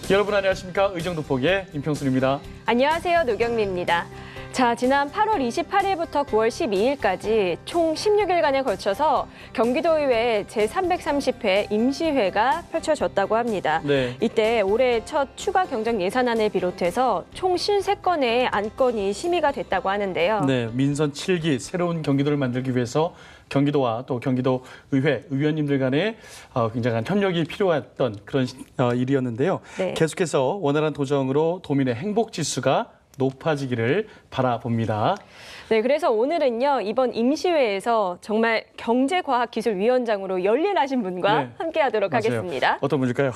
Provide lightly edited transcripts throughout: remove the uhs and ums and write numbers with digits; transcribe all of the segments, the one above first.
여러분 안녕하십니까? 의정도폭의 임평순입니다. 안녕하세요. 노경미입니다. 자, 지난 8월 28일부터 9월 12일까지 총 16일간에 걸쳐서 경기도의회 제330회 임시회가 펼쳐졌다고 합니다. 네. 이때 올해 첫 추가 경정 예산안을 비롯해서 총 53건의 안건이 심의가 됐다고 하는데요. 네, 민선 7기 새로운 경기도를 만들기 위해서 경기도와 또 경기도의회 의원님들 간에 굉장한 협력이 필요했던 그런 일이었는데요. 네. 계속해서 원활한 도정으로 도민의 행복 지수가 높아지기를 바라봅니다. 네, 그래서 오늘은요, 이번 임시회에서 정말 경제과학기술위원장으로 열일하신 분과 네, 함께하도록 맞아요. 하겠습니다. 어떤 분일까요?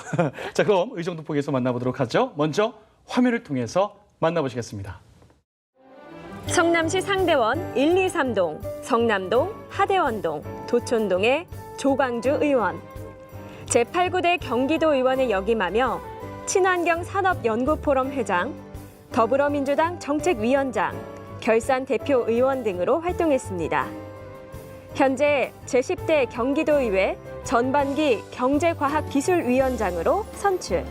자, 그럼 의정도폭에서 만나보도록 하죠. 먼저 화면을 통해서 만나보시겠습니다. 성남시 상대원 1, 2, 3동, 성남동, 하대원동, 도촌동의 조광주 의원. 제8구대 경기도의원을 역임하며 친환경 산업연구포럼 회장, 더불어민주당 정책위원장, 결산 대표 의원 등으로 활동했습니다. 현재 제10대 경기도의회 전반기 경제과학기술위원장으로 선출.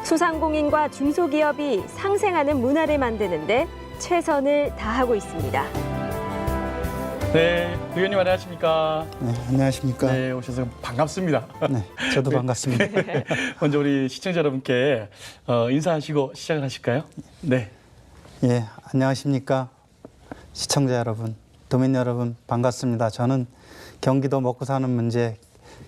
소상공인과 중소기업이 상생하는 문화를 만드는 데 최선을 다하고 있습니다. 네, 의원님 안녕하십니까? 네, 안녕하십니까? 네, 오셔서 반갑습니다. 네, 저도 반갑습니다. 먼저 우리 시청자 여러분께 인사하시고 시작을 하실까요? 네. 예, 안녕하십니까? 시청자 여러분, 도민 여러분 반갑습니다. 저는 경기도 먹고 사는 문제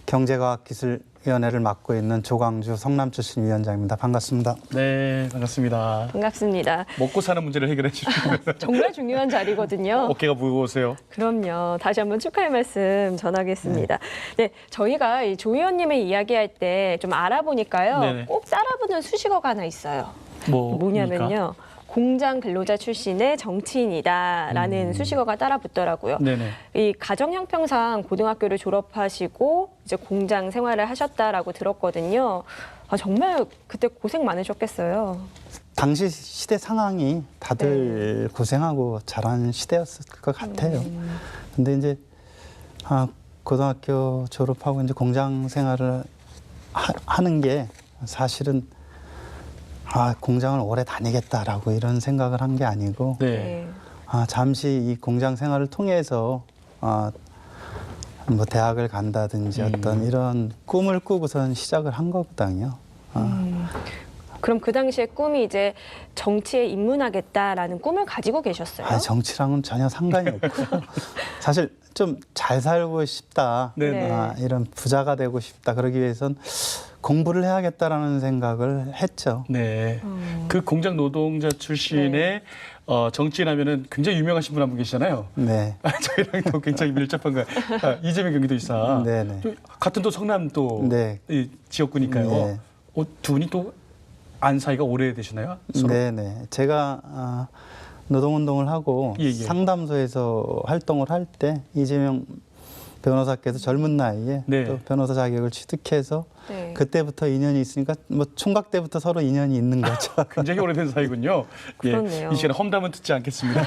경제과학기술위원회를 맡고 있는 조광주 성남 출신 위원장입니다. 반갑습니다. 네, 반갑습니다. 반갑습니다. 먹고 사는 문제를 해결해 주시면 정말 중요한 자리거든요. 어깨가 무거우세요. 그럼요. 다시 한번 축하의 말씀 전하겠습니다. 네, 저희가 이 조 의원님의 이야기할 때 좀 알아보니까요. 네네. 꼭 따라붙는 수식어가 하나 있어요. 뭡니까? 뭐냐면요. 공장 근로자 출신의 정치인이다라는 수식어가 따라붙더라고요. 네네. 이 가정 형평상 고등학교를 졸업하시고 이제 공장 생활을 하셨다라고 들었거든요. 아, 정말 그때 고생 많으셨겠어요. 당시 시대 상황이 다들 고생하고 자란 시대였을 것 같아요. 근데 이제 고등학교 졸업하고 이제 공장 생활을 하는 게 사실은 공장을 오래 다니겠다라고 이런 생각을 한 게 아니고 네. 잠시 이 공장 생활을 통해서 뭐 대학을 간다든지 어떤 이런 꿈을 꾸고선 시작을 한 거거든요. 그럼 그 당시에 꿈이 이제 정치에 입문하겠다라는 꿈을 가지고 계셨어요? 정치랑은 전혀 상관이 없고 사실 좀 잘 살고 싶다. 네. 이런 부자가 되고 싶다. 그러기 위해선 공부를 해야겠다라는 생각을 했죠. 네. 그 공장 노동자 출신의 정치인하면은 굉장히 유명하신 분 한 분 계시잖아요. 네. 저희랑 또 굉장히 밀접한 거예요. 이재명 경기도지사. 네네. 또 같은 또 성남 또 네. 이 지역구니까요. 네. 두 분이 또 안 사이가 오래되시나요? 서로? 네네. 제가 노동운동을 하고 예. 상담소에서 활동을 할 때 이재명 변호사께서 젊은 나이에 네. 또 변호사 자격을 취득해서 네. 그때부터 인연이 있으니까 뭐 총각 때부터 서로 인연이 있는 거죠. 굉장히 오래된 사이군요. 그렇네요. 이 시간에 험담은 듣지 않겠습니다.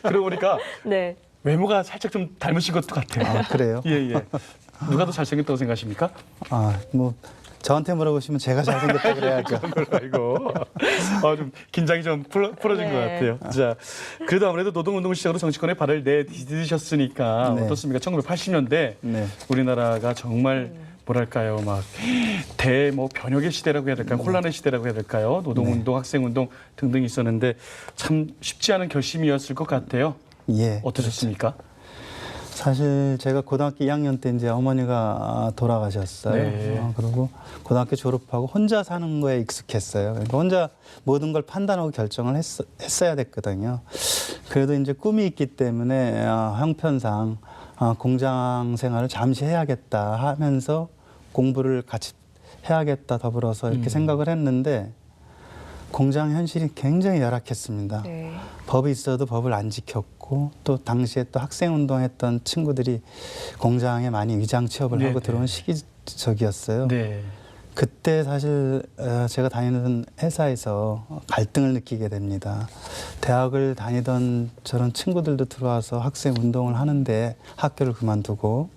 그러고 보니까 네. 외모가 살짝 좀 닮으신 것도 같아요. 그래요? 예. 누가 더 잘생겼다고 생각하십니까? 뭐 저한테 물어보시면 제가 잘생겼다고 그래야죠. 아이고, 좀 긴장이 좀 풀어진 네. 것 같아요. 자, 그래도 아무래도 노동운동을 시작으로 정치권에 발을 내디디셨으니까 네. 어떻습니까? 1980년대 네. 우리나라가 정말 뭐랄까요, 막 변혁의 시대라고 해야 될까요? 혼란의 시대라고 해야 될까요? 노동운동, 학생운동 등등이 있었는데 참 쉽지 않은 결심이었을 것 같아요. 예. 어떠셨습니까? 사실 제가 고등학교 2학년 때 이제 어머니가 돌아가셨어요. 네. 그리고 고등학교 졸업하고 혼자 사는 거에 익숙했어요. 그러니까 혼자 모든 걸 판단하고 결정을 했어야 됐거든요. 그래도 이제 꿈이 있기 때문에 형편상 공장 생활을 잠시 해야겠다 하면서 공부를 같이 해야겠다 더불어서 이렇게 생각을 했는데 공장 현실이 굉장히 열악했습니다. 네. 법이 있어도 법을 안 지켰고 또 당시에 또 학생운동했던 친구들이 공장에 많이 위장 취업을 하고 들어온 시기적이었어요. 네. 그때 사실 제가 다니는 회사에서 갈등을 느끼게 됩니다. 대학을 다니던 저런 친구들도 들어와서 학생운동을 하는데 학교를 그만두고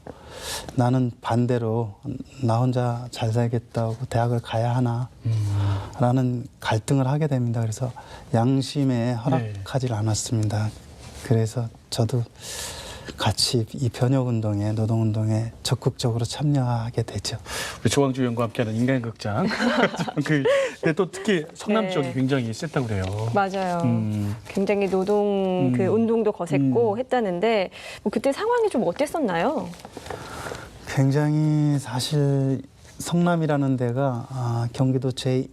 나는 반대로 나 혼자 잘 살겠다고 대학을 가야 하나 라는 갈등을 하게 됩니다. 그래서 양심에 허락하지 않았습니다. 그래서 저도 같이 이 변혁운동에 노동운동에 적극적으로 참여하게 되죠. 우리 조광주 의원과 함께하는 인간극장. 근데 또 특히 성남 네. 지역이 굉장히 셌다고 그래요. 맞아요. 굉장히 노동 그 운동도 거셌고 했다는데 뭐 그때 상황이 좀 어땠었나요? 굉장히 사실 성남이라는 데가 경기도 제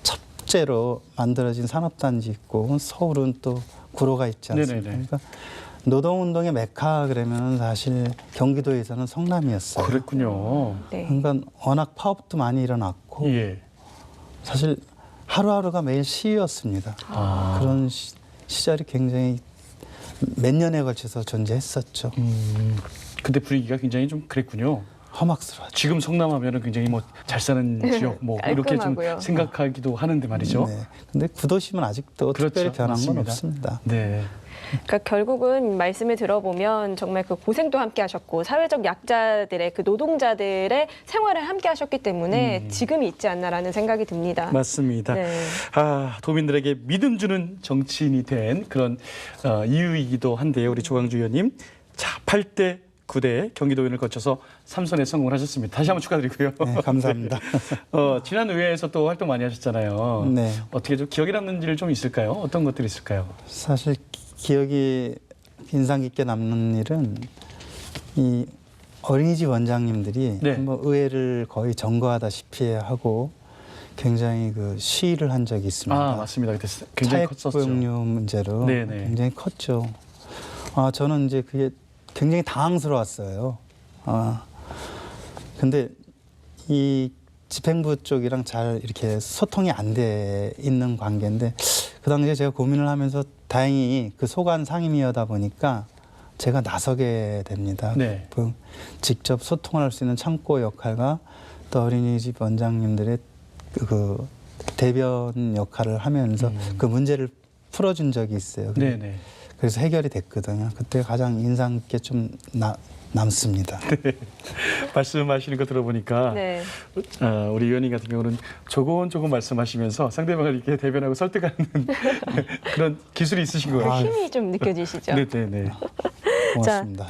첫째로 만들어진 산업단지 있고 서울은 또 구로가 있지 않습니까? 네네네. 그러니까 노동운동의 메카 그러면 사실 경기도에서는 성남이었어요. 그랬군요. 네. 그러니까 워낙 파업도 많이 일어났고 예. 사실 하루하루가 매일 시위였습니다. 아. 그런 시절이 굉장히 몇 년에 걸쳐서 존재했었죠. 근데 분위기가 굉장히 좀 그랬군요. 험악스러웠죠. 지금 성남하면은 굉장히 뭐 잘 사는 지역 뭐 이렇게 좀 깔끔하고요. 생각하기도 하는데 말이죠. 네. 근데 구도심은 아직도 그렇죠. 특별히 변한 건 맞습니다. 없습니다. 네. 그러니까 결국은 말씀을 들어보면 정말 그 고생도 함께 하셨고 사회적 약자들의 그 노동자들의 생활을 함께 하셨기 때문에 지금이 있지 않나라는 생각이 듭니다. 맞습니다. 네. 아, 도민들에게 믿음 주는 정치인이 된 그런 이유이기도 한데요. 우리 조광주 의원님. 자, 8대 9대 경기도의원을 거쳐서 3선에 성공을 하셨습니다. 다시 한번 축하드리고요. 네, 감사합니다. 지난 의회에서 또 활동 많이 하셨잖아요. 네. 어떻게 좀 기억에 남는 일 좀 있을까요? 어떤 것들이 있을까요? 사실 기억이 인상 깊게 남는 일은 이 어린이집 원장님들이 네. 뭐 의회를 거의 점거하다시피 하고 굉장히 그 시위를 한 적이 있습니다. 아, 맞습니다. 그때 굉장히 컸었죠. 차액보육료 문제로 네네. 굉장히 컸죠. 저는 이제 그게 굉장히 당황스러웠어요. 근데 이 집행부 쪽이랑 잘 이렇게 소통이 안 돼 있는 관계인데 그 당시에 제가 고민을 하면서 다행히 그 소관 상임위여다 보니까 제가 나서게 됩니다. 네. 그 직접 소통을 할 수 있는 창구 역할과 또 어린이집 원장님들의 그 대변 역할을 하면서 그 문제를 풀어준 적이 있어요. 네네. 그래서 해결이 됐거든요. 그때 가장 인상 깊게 좀 남습니다. 말씀하시는 거 들어보니까 네. 우리 의원님 같은 경우는 조곤조곤 말씀하시면서 상대방을 이렇게 대변하고 설득하는 그런 기술이 있으신 것 그 같아요. 힘이 좀 느껴지시죠? 네네네. 고맙습니다.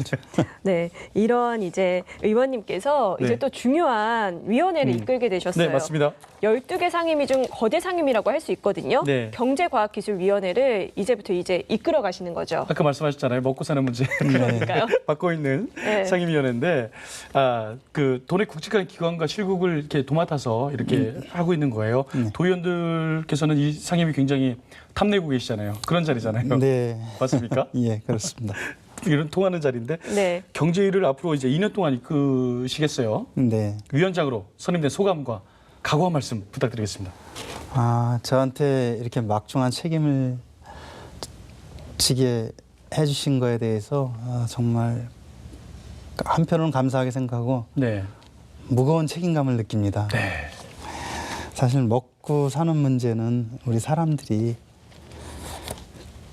네, 이런 이제 의원님께서 네. 이제 또 중요한 위원회를 이끌게 되셨어요. 네, 맞습니다. 12개 상임위 중 거대 상임위라고 할 수 있거든요. 네. 경제과학기술위원회를 이제부터 이제 이끌어 가시는 거죠. 아까 말씀하셨잖아요. 먹고 사는 문제 그러니까요. 맡고 있는 네. 상임위원회인데 그 돈의 굵직한 기관과 실국을 이렇게 도맡아서 이렇게 하고 있는 거예요. 도의원들께서는 이 상임위 굉장히 탐내고 계시잖아요. 그런 자리잖아요. 네. 맞습니까? 예, 그렇습니다. 이런 통하는 자리인데 네. 경제위를 앞으로 이제 2년 동안 이끄시겠어요. 네. 위원장으로 선임된 소감과 각오 한 말씀 부탁드리겠습니다. 저한테 이렇게 막중한 책임을 지게 해주신 거에 대해서 정말 한편으로는 감사하게 생각하고 네. 무거운 책임감을 느낍니다. 네. 사실 먹고 사는 문제는 우리 사람들이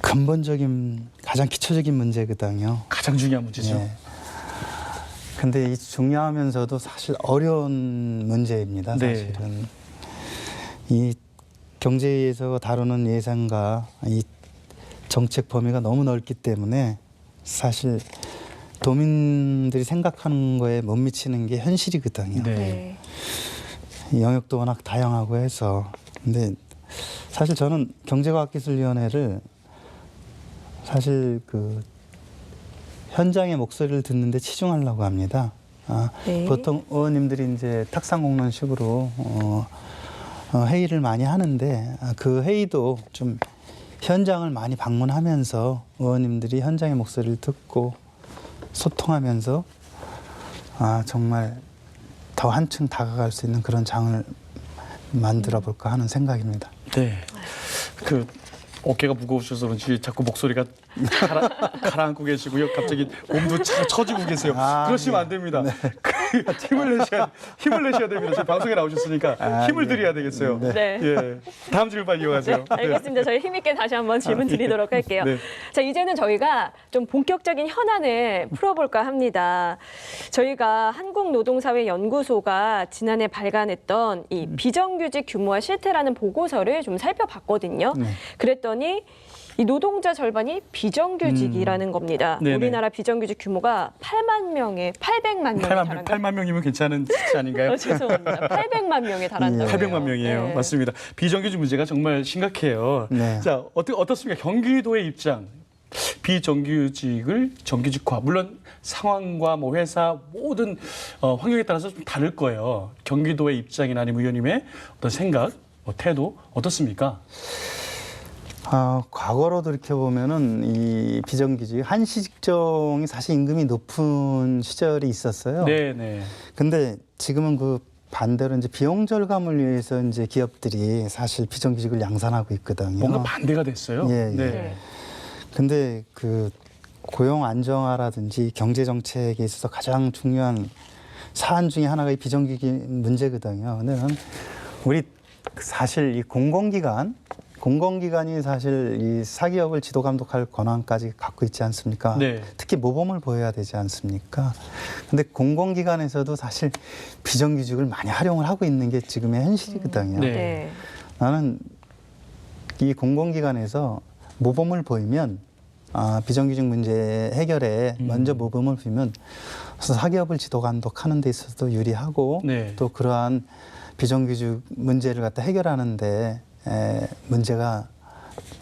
근본적인 가장 기초적인 문제거든요. 가장 중요한 문제죠. 네. 근데 이 중요하면서도 사실 어려운 문제입니다. 네. 사실은 이 경제에서 다루는 예산과 이 정책 범위가 너무 넓기 때문에 사실 도민들이 생각하는 거에 못 미치는 게 현실이거든요. 네. 네. 이 영역도 워낙 다양하고 해서 근데 사실 저는 경제과학기술위원회를 사실 그 현장의 목소리를 듣는데 치중하려고 합니다. 네. 보통 의원님들이 이제 탁상공론식으로 회의를 많이 하는데 그 회의도 좀 현장을 많이 방문하면서 의원님들이 현장의 목소리를 듣고 소통하면서 정말 더 한층 다가갈 수 있는 그런 장을 만들어 볼까 하는 생각입니다. 네. 그 어깨가 무거우셔서 그런지 자꾸 목소리가 가라앉고 계시고요. 갑자기 몸도 처지고 계세요. 그러시면 안 됩니다. 힘을 내셔야 됩니다. 지금 방송에 나오셨으니까 힘을 드려야 되겠어요. 네. 예. 다음 질문 빨리 이어가세요. 네, 알겠습니다. 저희 힘있게 다시 한번 질문 드리도록 할게요. 네. 자, 이제는 저희가 좀 본격적인 현안을 풀어볼까 합니다. 저희가 한국노동사회연구소가 지난해 발간했던 이 비정규직 규모와 실태라는 보고서를 좀 살펴봤거든요. 그랬더니 이 노동자 절반이 비정규직이라는 겁니다. 네네. 우리나라 비정규직 규모가 800만 명에 달한다. 8만 명이면 괜찮은 숫자 아닌가요? 죄송합니다. 800만 명에 달한다고요. 800만 명이에요. 네. 맞습니다. 비정규직 문제가 정말 심각해요. 네. 자, 어떻습니까? 경기도의 입장. 비정규직을 정규직화. 물론 상황과 뭐 회사 모든 환경에 따라서 좀 다를 거예요. 경기도의 입장이나 아니면 의원님의 어떤 생각, 태도 어떻습니까? 과거로 돌이켜보면은 이 비정규직 한시 직종이 사실 임금이 높은 시절이 있었어요. 네. 근데 지금은 그 반대로 이제 비용 절감을 위해서 이제 기업들이 사실 비정규직을 양산하고 있거든요. 뭔가 반대가 됐어요. 예, 예. 네. 근데 그 고용 안정화라든지 경제 정책에 있어서 가장 중요한 사안 중에 하나가 이 비정규직 문제거든요. 근데 우리 사실 이 공공기관이 사실 이 사기업을 지도 감독할 권한까지 갖고 있지 않습니까? 네. 특히 모범을 보여야 되지 않습니까? 근데 공공기관에서도 사실 비정규직을 많이 활용을 하고 있는 게 지금의 현실이거든요. 네. 네. 나는 이 공공기관에서 모범을 보이면 비정규직 문제 해결에 먼저 모범을 보이면 사기업을 지도 감독하는 데 있어서도 유리하고 네. 또 그러한 비정규직 문제를 갖다 해결하는데 문제가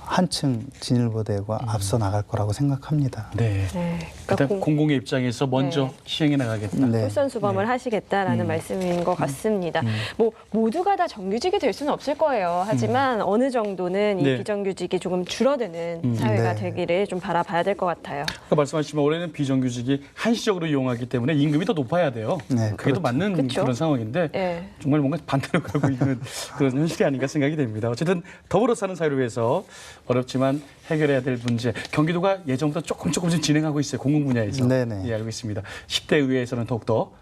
한층 진일보되고 앞서 나갈 거라고 생각합니다. 네. 네. 일단 그러니까 공공의 입장에서 먼저 네. 시행해 나가겠다. 네. 솔선수범을 하시겠다라는 말씀인 것 같습니다. 뭐 모두가 다 정규직이 될 수는 없을 거예요. 하지만 어느 정도는 이 네. 비정규직이 조금 줄어드는 사회가 네. 되기를 좀 바라봐야 될 것 같아요. 아까 말씀하셨지만 올해는 비정규직이 한시적으로 이용하기 때문에 임금이 더 높아야 돼요. 네, 그게 더 맞는 그렇죠. 그런 상황인데 네. 정말 뭔가 반대로 가고 있는 그런 현실이 아닌가 생각이 됩니다. 어쨌든 더불어 사는 사회를 위해서 어렵지만 해결해야 될 문제. 경기도가 예전보다 조금씩 진행하고 있어요. 공공 분야에서. 네네. 예, 알고 있습니다. 10대 의회에서는 더욱더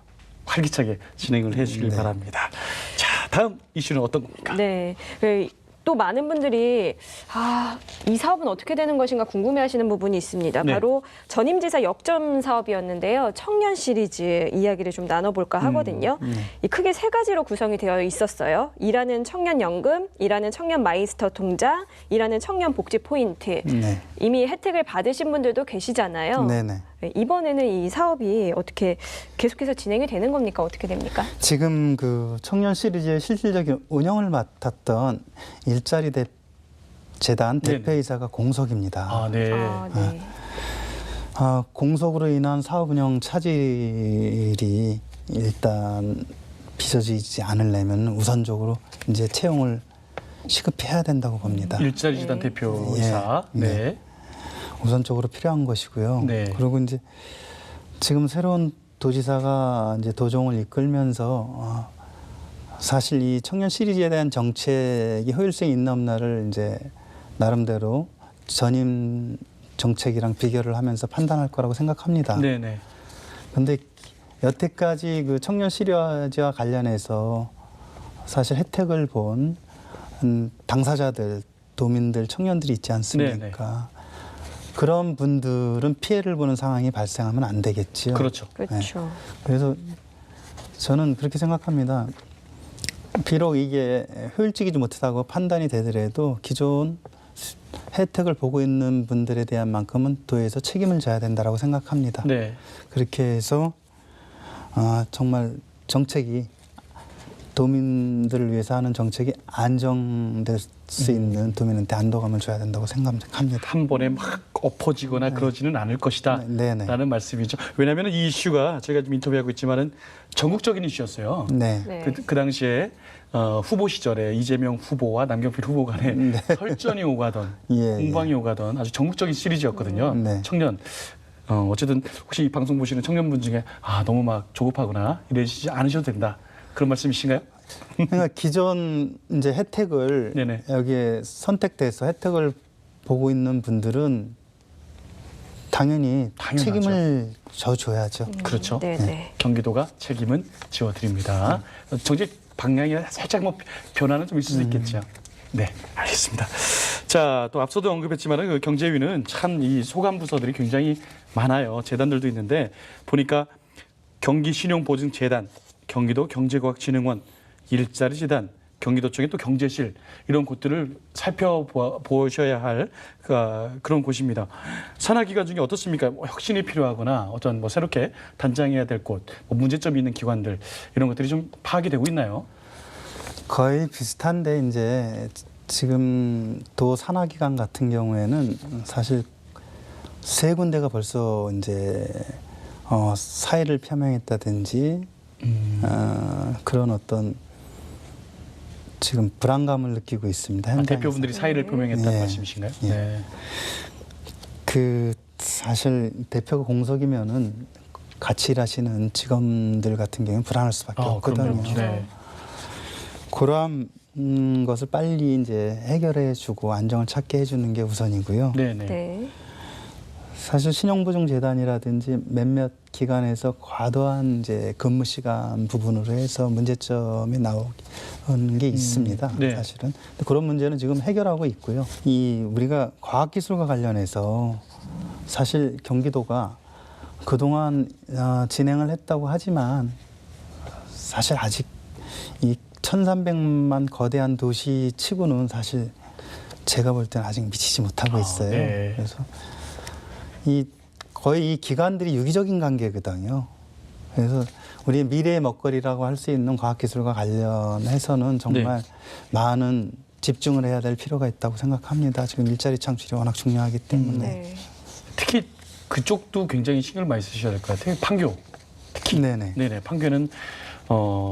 활기차게 진행을 해주길 네. 바랍니다. 자, 다음 이슈는 어떤 겁니까? 네. 또 많은 분들이 이 사업은 어떻게 되는 것인가 궁금해하시는 부분이 있습니다. 네. 바로 전임지사 역점 사업이었는데요. 청년 시리즈 이야기를 좀 나눠볼까 하거든요. 이 크게 세 가지로 구성이 되어 있었어요. 일하는 청년 연금, 일하는 청년 마이스터 통장, 일하는 청년 복지 포인트. 네. 이미 혜택을 받으신 분들도 계시잖아요. 네네. 네, 이번에는 이 사업이 어떻게 계속해서 진행이 되는 겁니까? 어떻게 됩니까? 지금 그 청년 시리즈의 실질적인 운영을 맡았던 일자리 재단 네네. 대표이사가 공석입니다. 아, 네. 네. 공석으로 인한 사업 운영 차질이 일단 빚어지지 않으려면 우선적으로 이제 채용을 시급해야 된다고 봅니다. 일자리 재단 대표이사. 예. 네. 우선적으로 필요한 것이고요. 네. 그리고 이제 지금 새로운 도지사가 이제 도정을 이끌면서 사실 이 청년 시리즈에 대한 정책이 효율성이 있나 없나를 이제 나름대로 전임 정책이랑 비교를 하면서 판단할 거라고 생각합니다. 네네. 그런데 여태까지 그 청년 시리즈와 관련해서 사실 혜택을 본 당사자들, 도민들, 청년들이 있지 않습니까? 그런 분들은 피해를 보는 상황이 발생하면 안 되겠지요. 그렇죠. 그렇죠. 그래서 저는 그렇게 생각합니다. 비록 이게 효율적이지 못하다고 판단이 되더라도 기존 혜택을 보고 있는 분들에 대한 만큼은 도에서 책임을 져야 된다고 생각합니다. 네. 그렇게 해서 정말 정책이 도민들을 위해서 하는 정책이 안정될 수 있는 도민한테 안도감을 줘야 된다고 생각합니다. 한 번에 막 엎어지거나 그러지는 않을 것이다. 네네. 라는 말씀이죠. 왜냐하면 이 이슈가 제가 지금 인터뷰하고 있지만은 전국적인 이슈였어요. 네. 네. 그 당시에 후보 시절에 이재명 후보와 남경필 후보 간에 설전이 오가던 예, 공방이 오가던 아주 전국적인 시리즈였거든요. 네. 청년. 어쨌든 혹시 이 방송 보시는 청년분 중에 너무 막 조급하거나 이러시지 않으셔도 된다. 그런 말씀이신가요? 그러니까 기존 이제 혜택을 네네. 여기에 선택돼서 혜택을 보고 있는 분들은 당연히 당연하죠. 책임을 져줘야죠. 그렇죠. 네네. 경기도가 책임은 지워드립니다. 정책 방향이 살짝 뭐 변화는 좀 있을 수 있겠죠. 네, 알겠습니다. 자, 또 앞서도 언급했지만 그 경제위는 참 이 소관 부서들이 굉장히 많아요. 재단들도 있는데 보니까 경기신용보증재단, 경기도 경제과학진흥원, 일자리재단, 경기도청의 또 경제실 이런 곳들을 살펴보셔야 할 그런 곳입니다. 산하 기관 중에 어떻습니까? 뭐 혁신이 필요하거나 어떤 뭐 새롭게 단장해야 될 곳, 뭐 문제점이 있는 기관들 이런 것들이 좀 파악이 되고 있나요? 거의 비슷한데 이제 지금 도 산하기관 같은 경우에는 사실 세 군데가 벌써 이제 사의를 표명했다든지 그런 어떤 지금 불안감을 느끼고 있습니다. 현장에서. 대표분들이 사의를 표명했다는 예. 말씀이신가요? 예. 네. 그 사실 대표가 공석이면은 같이 일하시는 직원들 같은 경우는 불안할 수밖에 없거든요. 그럼요. 네. 그러한 것을 빨리 이제 해결해주고 안정을 찾게 해주는 게 우선이고요. 네네. 네. 사실 신용보증재단이라든지 몇몇 기관에서 과도한 이제 근무 시간 부분으로 해서 문제점이 나오는 게 있습니다. 네. 사실은 근데 그런 문제는 지금 해결하고 있고요. 이 우리가 과학기술과 관련해서 사실 경기도가 그동안 진행을 했다고 하지만 사실 아직 이 1,300만 거대한 도시 치고는 사실 제가 볼 때는 아직 미치지 못하고 있어요. 네. 그래서 거의 이 기관들이 유기적인 관계거든요. 그래서 우리의 미래의 먹거리라고 할 수 있는 과학기술과 관련해서는 정말 많은 집중을 해야 될 필요가 있다고 생각합니다. 지금 일자리 창출이 워낙 중요하기 때문에. 네. 특히 그쪽도 굉장히 신경을 많이 쓰셔야 될 것 같아요. 판교. 특히. 네네. 네네. 판교는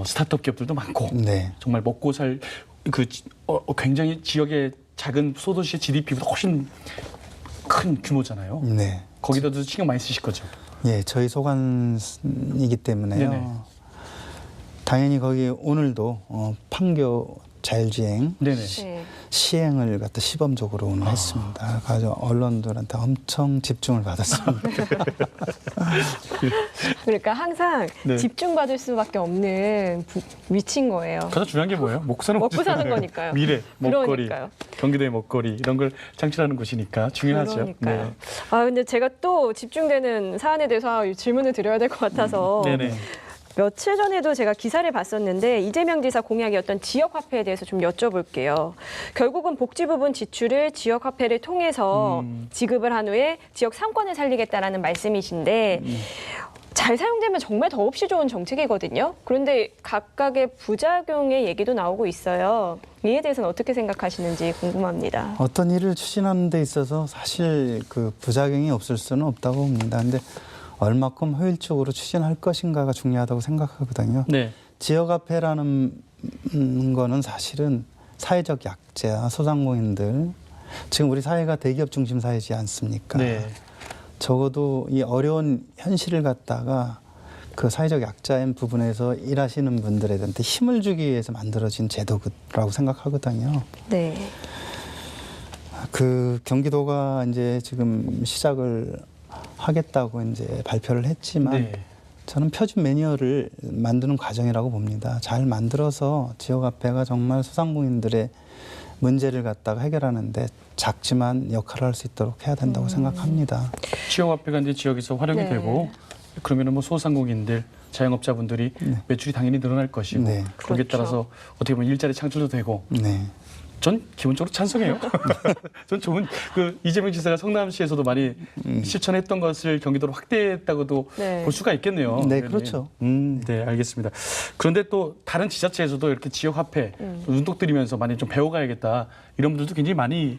스타트업 기업들도 많고 네. 정말 먹고 살 굉장히 지역의 작은 소도시의 GDP보다 훨씬 큰 규모잖아요. 네. 거기다도 신경 많이 쓰실 거죠. 예, 저희 소관이기 때문에요. 네네. 당연히 거기 오늘도 판교 자율주행 네네. 네. 시행을 갖다 시범적으로 오늘 했습니다. 그래서 언론들한테 엄청 집중을 받았습니다. 그러니까 항상 네. 집중받을 수밖에 없는 위치인 거예요. 가장 중요한 게 뭐예요? 먹고 사는 먹고 사는 거니까요. 미래, 먹거리, 그러니까요. 경기도의 먹거리 이런 걸 창출하는 곳이니까 중요하죠. 그러니까요. 네. 아 근데 제가 또 집중되는 사안에 대해서 질문을 드려야 될 것 같아서 네네. 며칠 전에도 제가 기사를 봤었는데 이재명 지사 공약이었던 지역화폐에 대해서 좀 여쭤볼게요. 결국은 복지 부분 지출을 지역화폐를 통해서 지급을 한 후에 지역 상권을 살리겠다라는 말씀이신데 잘 사용되면 정말 더없이 좋은 정책이거든요. 그런데 각각의 부작용의 얘기도 나오고 있어요. 이에 대해서는 어떻게 생각하시는지 궁금합니다. 어떤 일을 추진하는 데 있어서 사실 그 부작용이 없을 수는 없다고 봅니다. 근데 얼마큼 효율적으로 추진할 것인가가 중요하다고 생각하거든요. 네. 지역화폐라는 거는 사실은 사회적 약자, 소상공인들, 지금 우리 사회가 대기업 중심 사회지 않습니까? 네. 적어도 이 어려운 현실을 갖다가 그 사회적 약자인 부분에서 일하시는 분들한테 힘을 주기 위해서 만들어진 제도라고 생각하거든요. 네. 그 경기도가 이제 지금 시작을 하겠다고 이제 발표를 했지만 네. 저는 표준 매뉴얼을 만드는 과정이라고 봅니다. 잘 만들어서 지역화폐가 정말 소상공인들의 문제를 갖다가 해결하는데 작지만 역할을 할 수 있도록 해야 된다고 생각합니다. 지역화폐가 이제 지역에서 활용이 네. 되고 그러면은 뭐 소상공인들, 자영업자분들이 매출이 당연히 늘어날 것이고 네. 거기에 그렇죠. 따라서 어떻게 보면 일자리 창출도 되고 네. 전 기본적으로 찬성해요. 전 좋은 그 이재명 지사가 성남시에서도 많이 실천했던 것을 경기도로 확대했다고도 네. 볼 수가 있겠네요. 네, 의원님. 그렇죠. 네, 알겠습니다. 그런데 또 다른 지자체에서도 이렇게 지역 화폐 눈독 들이면서 많이 좀 배워가야겠다 이런 분들도 굉장히 많이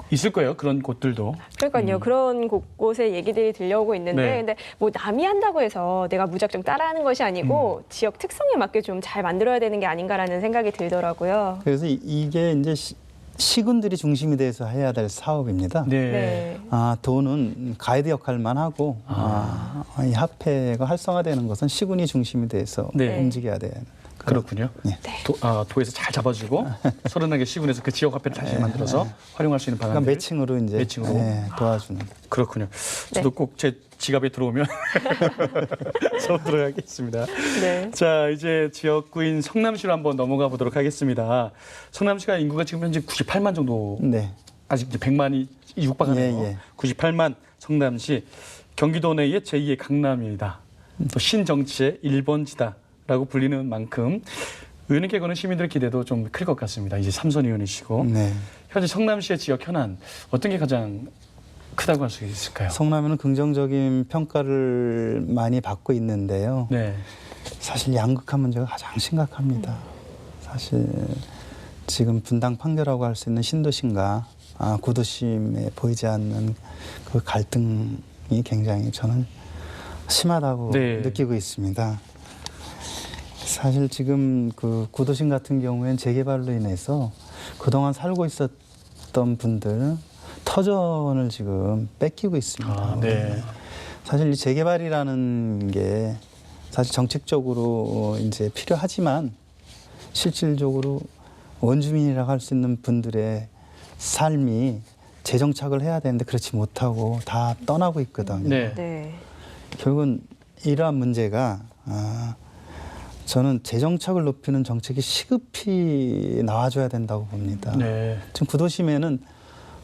있을 거예요. 그런 곳들도. 그러니까요. 그런 곳곳에 얘기들이 들려오고 있는데 네. 근데 뭐 남이 한다고 해서 내가 무작정 따라하는 것이 아니고 지역 특성에 맞게 좀 잘 만들어야 되는 게 아닌가라는 생각이 들더라고요. 그래서 이게 이제 시군들이 중심이 돼서 해야 될 사업입니다. 네. 네. 도는 가이드 역할만 하고 이 화폐가 활성화되는 것은 시군이 중심이 돼서 네. 움직여야 되는 그렇군요. 예. 도에서 잘 잡아주고 서른하게 시군에서 그 지역 화폐를 다시 만들어서 활용할 수 있는 그러니까 방안들. 매칭으로 이제 매칭으로. 도와주는. 그렇군요. 저도 꼭 제 지갑에 들어오면 써보도록 네. 자, 이제 지역구인 성남시로 한번 넘어가 보도록 하겠습니다. 성남시가 인구가 지금 현재 98만 정도, 네. 아직 이제 100만이 육박하네요. 예, 예. 98만 성남시, 경기도 내의 제2의 강남이다. 또 신정치의 1번지다라고 불리는 만큼 의원님께 거는 시민들의 기대도 좀 클 것 같습니다. 이제 삼선 의원이시고 네. 현재 성남시의 지역 현안 어떤 게 가장 크다고 할 수 있을까요? 성남에는 긍정적인 평가를 많이 받고 있는데요. 네. 사실 양극화 문제가 가장 심각합니다. 사실 지금 분당 판교라고 할 수 있는 신도심과 구도심에 보이지 않는 그 갈등이 굉장히 저는 심하다고 네. 느끼고 있습니다. 사실 지금 그 구도심 같은 경우에는 재개발로 인해서 그동안 살고 있었던 분들 터전을 지금 뺏기고 있습니다. 네. 사실 이 재개발이라는 게 사실 정책적으로 이제 필요하지만 실질적으로 원주민이라고 할 수 있는 분들의 삶이 재정착을 해야 되는데 그렇지 못하고 다 떠나고 있거든요. 네. 네. 결국은 이러한 문제가 저는 재정착을 높이는 정책이 시급히 나와줘야 된다고 봅니다. 네. 지금 구도심에는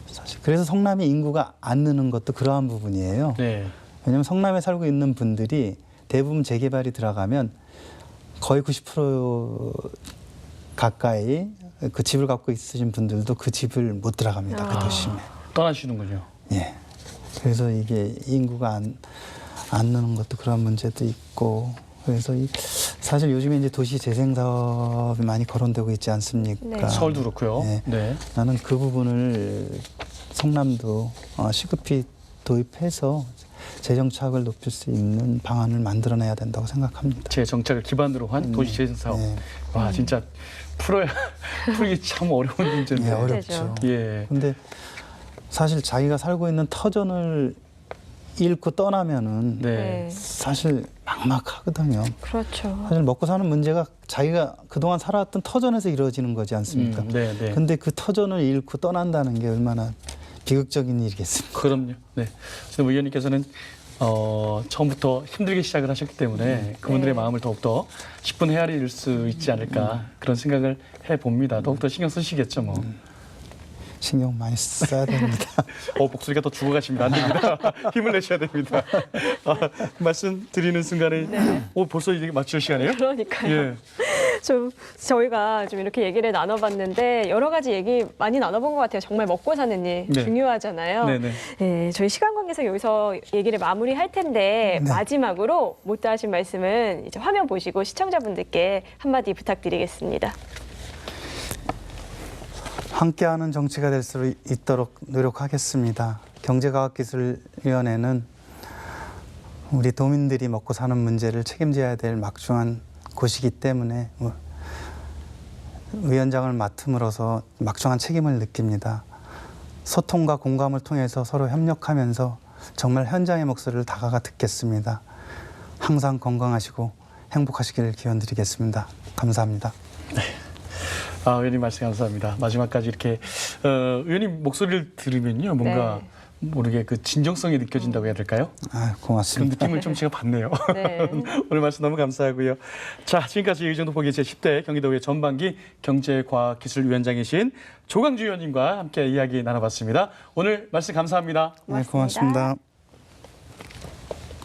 사실 그래서 성남의 인구가 안 느는 것도 그러한 부분이에요. 네. 왜냐하면 성남에 살고 있는 분들이 대부분 재개발이 들어가면 거의 90% 가까이 그 집을 갖고 있으신 분들도 그 집을 못 들어갑니다. 그 도심에. 떠나시는군요. 예. 그래서 이게 인구가 안 느는 것도 그런 문제도 있고 그래서 사실 요즘에 이제 도시 재생 사업이 많이 거론되고 있지 않습니까? 네. 서울도 그렇고요. 네. 네. 나는 그 부분을 성남도 시급히 도입해서 재정착을 높일 수 있는 방안을 만들어내야 된다고 생각합니다. 재정착을 기반으로 한 도시 재생 사업. 네. 와, 진짜 풀기 참 어려운 문제인데. 예, 어렵죠. 예. 근데 사실 자기가 살고 있는 터전을 잃고 떠나면은 네. 사실 막막하거든요. 그렇죠. 사실 먹고 사는 문제가 자기가 그동안 살아왔던 터전에서 이루어지는 거지 않습니까? 네, 네. 근데 그 터전을 잃고 떠난다는 게 얼마나 비극적인 일이겠습니까? 그럼요. 네. 지금 의원님께서는 처음부터 힘들게 시작을 하셨기 때문에 그분들의 네. 마음을 더욱더 10분 헤아릴 수 있지 않을까 그런 생각을 해봅니다. 더욱더 신경 쓰시겠죠, 뭐. 신경 많이 써야 됩니다. 목소리가 더 죽어가십니다. 안 됩니다. 힘을 내셔야 됩니다. 말씀드리는 순간에 벌써 이제 마칠 시간이에요? 그러니까요. 예. 저희가 좀 이렇게 얘기를 나눠봤는데 여러 가지 얘기 많이 나눠본 것 같아요. 정말 먹고 사는 일 네. 중요하잖아요. 네네. 네, 저희 시간 관계상 여기서 얘기를 마무리할 텐데 마지막으로 못다 하신 말씀은 이제 화면 보시고 시청자분들께 한마디 부탁드리겠습니다. 함께하는 정치가 될 수 있도록 노력하겠습니다. 경제과학기술위원회는 우리 도민들이 먹고 사는 문제를 책임져야 될 막중한 곳이기 때문에 위원장을 맡음으로써 막중한 책임을 느낍니다. 소통과 공감을 통해서 서로 협력하면서 정말 현장의 목소리를 다가가 듣겠습니다. 항상 건강하시고 행복하시기를 기원드리겠습니다. 감사합니다. 의원님 말씀 감사합니다. 마지막까지 이렇게 의원님 목소리를 들으면요, 뭔가 모르게 그 진정성이 느껴진다고 해야 될까요? 그런 고맙습니다. 느낌을 좀 제가 받네요. 네. 오늘 말씀 너무 감사하고요. 자, 지금까지 의정도 보기 제10대 경기도의회 전반기 경제과학기술위원장이신 조광주 의원님과 함께 이야기 나눠봤습니다. 오늘 말씀 감사합니다. 네, 고맙습니다.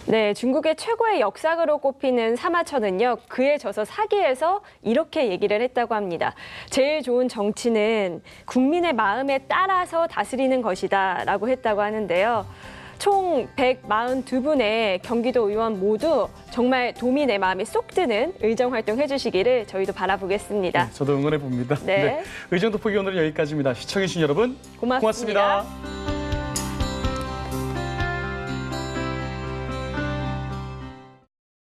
네, 중국의 최고의 역사으로 꼽히는 사마천은요, 그에 져서 사기에서 이렇게 얘기를 했다고 합니다. 제일 좋은 정치는 국민의 마음에 따라서 다스리는 것이다 라고 했다고 하는데요. 총 142분의 경기도 의원 모두 정말 도민의 마음에 쏙 드는 의정활동 해주시기를 저희도 바라보겠습니다. 저도 응원해 봅니다. 네. 의정도 보기 오늘은 여기까지입니다. 시청해주신 여러분 고맙습니다. 고맙습니다.